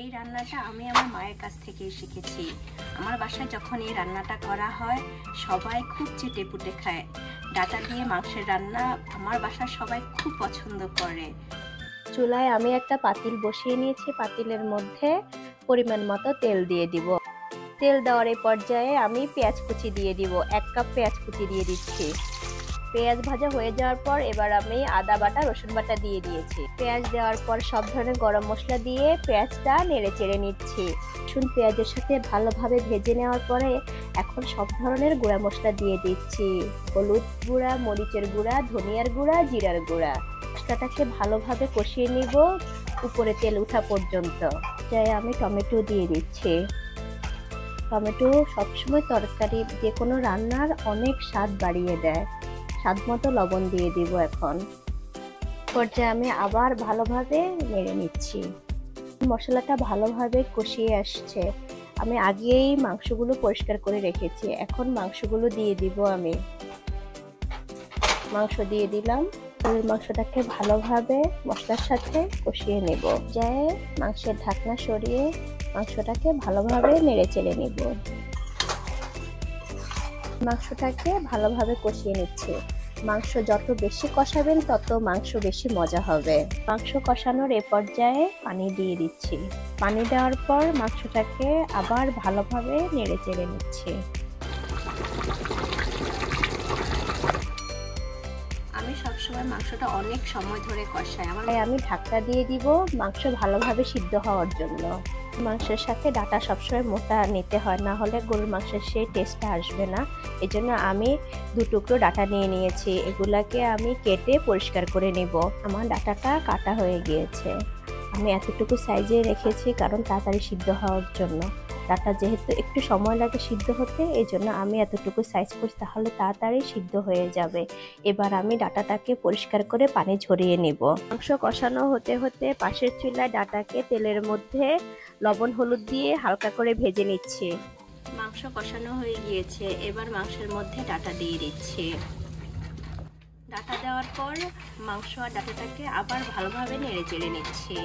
এই রান্নাটা আমি আমার মায়ের কাছ থেকেই শিখেছি। আমার বাসায় যখন এই রান্নাটা করা হয় সবাই খুব চেটেপুটে খায়। ডাঁটা দিয়ে মাংসের রান্না আমার বাসার সবাই খুব পছন্দ করে। চুলায় আমি একটা পাতিল বসিয়ে নিয়েছি। পাতিলের মধ্যে পরিমাণ মতো তেল দিয়ে দিব। তেল দেওয়ার এই পর্যায়ে আমি পেঁয়াজ কুচি দিয়ে দিব। 1 কাপ পেঁয়াজ কুচি দিয়ে দিচ্ছি। পেঁয়াজ ভাজা হয়ে যাওয়ার পর এবার আমি আদা বাটা রসুন বাটা দিয়ে দিয়েছি। পেঁয়াজ দেওয়ার পর সব ধরনের গরম মশলা দিয়ে পেঁয়াজটা নেড়ে চেড়ে নিচ্ছি। রসুন পেঁয়াজের সাথে ভালোভাবে ভেজে নেওয়ার পরে এখন সব ধরনের গুঁড়া মশলা দিয়ে দিচ্ছি। হলুদ গুঁড়া, মরিচের গুঁড়া, ধনিয়ার গুঁড়া, জিরার গুঁড়া। মশলাটাকে ভালোভাবে কষিয়ে নিব উপরে তেল ওঠা পর্যন্ত। যাই আমি টমেটো দিয়ে দিচ্ছি। টমেটো সবসময় তরকারি যে কোনো রান্নার অনেক স্বাদ বাড়িয়ে দেয়। স্বাদ মতো লবণ দিয়ে দিব। এখন পর্যায়ে আমি আবার ভালোভাবে নেড়ে নিচ্ছি। মশলাটা ভালোভাবে কষিয়ে আসছে। আমি আগেই মাংসগুলো পরিষ্কার করে রেখেছি। এখন মাংসগুলো দিয়ে দিব। আমি মাংস দিয়ে দিলাম। মাংসটাকে ভালোভাবে মশলার সাথে কষিয়ে নেব। যায় মাংসের ঢাকনা সরিয়ে মাংসটাকে ভালোভাবে নেড়ে চেড়ে নেব। মাংসটাকে ভালোভাবে কষিয়ে নিচ্ছে। মাংস যত বেশি কষাবেন তত মাংস বেশি মজা হবে। মাংস কষানোর এ পর্যায়ে পানি দিয়ে দিচ্ছি। পানি দেওয়ার পর মাংসটাকে আবার ভালোভাবে নেড়ে চেড়ে নিচ্ছি। আমি সবসময় মাংসটা অনেক সময় ধরে কষাই। আমি ঢাকনা দিয়ে দিব মাংস ভালোভাবে সিদ্ধ হওয়ার জন্য। মাংসের সাথে ডাঁটা সবসময় মোটা নিতে হয়, না হলে গরুর মাংসের সেই টেস্টটা আসবে না। এজন্য আমি 2 টুকরো ডাঁটা নিয়ে নিয়েছি। এগুলাকে আমি কেটে পরিষ্কার করে নেব। আমার ডাঁটাটা কাটা হয়ে গিয়েছে। আমি এতটুকু সাইজে রেখেছি কারণ তাড়াতাড়ি সিদ্ধ হওয়ার জন্য। ডাঁটা যেহেতু একটু সময় লাগে সিদ্ধ হতে, এই জন্য আমি এতটুকু সাইজ করছি, তাহলে তাড়াতাড়ি সিদ্ধ হয়ে যাবে। এবার আমি ডাঁটাটাকে পরিষ্কার করে পানি ঝরিয়ে নেব। মাংস কষানো হতে হতে পাশের চুলায় ডাঁটাকে তেলের মধ্যে লবণ হলুদ দিয়ে হালকা করে ভেজে নিচ্ছি। মাংস কষানো হয়ে গিয়েছে। এবার মাংসের মধ্যে ডাঁটা দিয়ে দিচ্ছি। ডাঁটা দেওয়ার পর মাংস আর ডাঁটাটাকে আবার ভালোভাবে নেড়ে চেড়ে নিচ্ছি।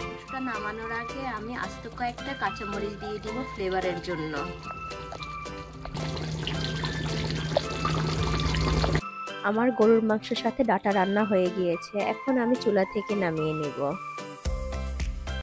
মাংসটা নামানোর আগে আমি আস্ত কয়েকটা কাঁচামরিচ দিয়ে দিব ফ্লেভারের জন্য। আমার গরুর মাংসের সাথে ডাঁটা রান্না হয়ে গিয়েছে। এখন আমি চুলা থেকে নামিয়ে নেব।